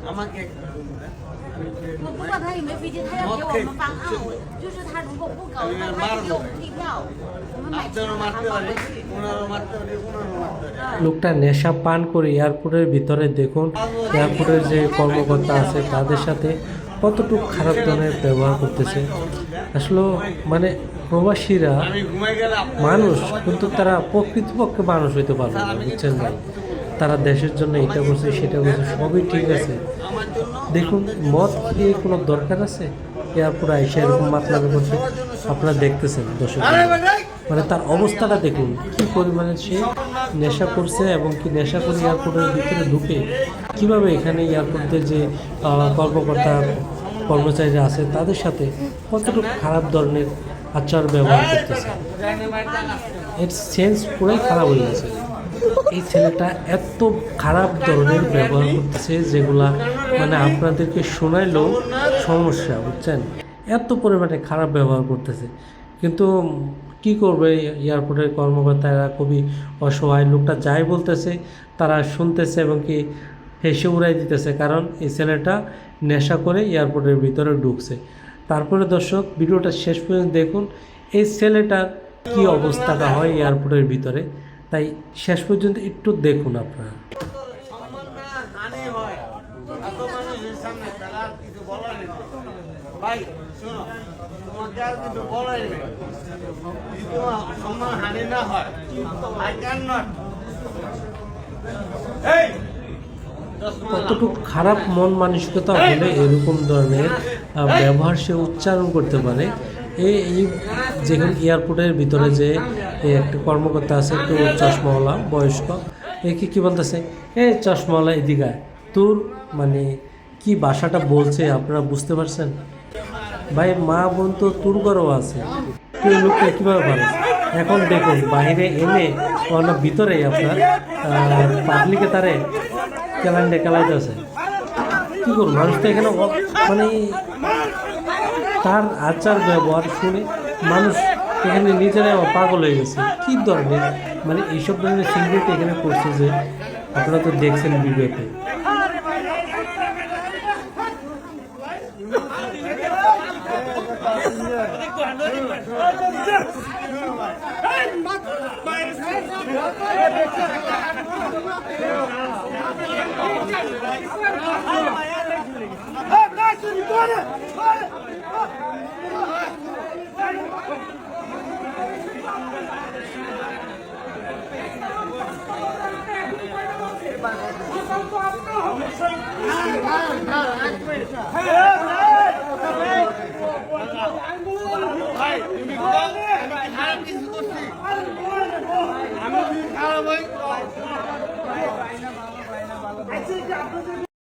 我不管他有没有飞机，他要给我们方案，就是他如果不搞的话，他就给我们退票，我们买车还放回去。 লোকটা নেশা পান করে এয়ারপোর্টের ভিতরে দেখুন এয়ারপোর্টের যে কর্মকর্তা আছে তাদের সাথে কতটুকু খারাপ ধরনের ব্যবহার করতেছে। আসলে মানে প্রবাসীরা মানুষ কিন্তু তারা প্রকৃতপক্ষে মানুষ হইতে পারবে না, বুঝছেন ভাই। তারা দেশের জন্য এটা করছে সেটা করছে সবই ঠিক আছে, দেখুন মদ খেয়ে কোনো দরকার আছে এয়ারপোর্টে আইসা এরকম মাতলামি করছে। আপনারা দেখতেছেন দর্শক, মানে তার অবস্থাটা দেখুন কি পরিমাণে সে নেশা করছে এবং কি নেশা করে এয়ারপোর্টের ভিতরে ঢুকে কীভাবে এখানে এয়ারপোর্টের যে কর্মকর্তা কর্মচারীরা আছে তাদের সাথে কতটুকু খারাপ ধরনের আচার ব্যবহার করতেছে। এর সেন্স পুরাই খারাপ হয়ে গেছে। এই ছেলেটা এত খারাপ ধরনের ব্যবহার করতেছে যেগুলা মানে আপনাদেরকে শোনাইলেও সমস্যা, বুঝছেন। এত পরিমাণে খারাপ ব্যবহার করতেছে, কিন্তু কি করবে এয়ারপোর্টের কর্মকর্তারা খুবই অসহায়। লোকটা যাই বলতেছে তারা শুনতেছে এবং কি হেসে উড়াই দিতেছে, কারণ এই ছেলেটা নেশা করে এয়ারপোর্টের ভিতরে ঢুকছে। তারপরে দর্শক ভিডিওটা শেষ পর্যন্ত দেখুন এই ছেলেটার কি অবস্থাটা হয় এয়ারপোর্টের ভিতরে, তাই শেষ পর্যন্ত একটু দেখুন আপনারা। ভাই শোনো, তোমাকে আর কিছু বলাই নেই, যদি তোমার সম্মান হানি না হয়, আই ক্যান নট। কতটুকু খারাপ মন মানসিকতা হলে এরকম ধরনের ব্যবহার সে উচ্চারণ করতে পারে। এই যেখানে এয়ারপোর্টের ভিতরে যে একটা কর্মকর্তা আছে একটু চশমাওয়ালা বয়স্ক, একে কী বলতেছে, এই চশমাওয়ালা এদিকে তোর মানে কি ভাষাটা বলছে আপনারা বুঝতে পারছেন ভাই। মা বোন তো তোর ঘরও আছে, তুই লোকটা কীভাবে পারে। এখন দেখুন বাইরে এনে ওনার ভিতরে আপনার পাবলিকে তারে কেলাইতে আছে, কী করুন। মানুষ তো এখানে মানে তার আচার ব্যবহার শুনে মানুষ এখানে নিজেরাই পাগল হয়ে গেছে। কী ধরনের মানে এইসব ধরনের সিগারেট এখানে করছে যে আপনারা তো দেখছেন ভিডিওতে। আমি খারাপ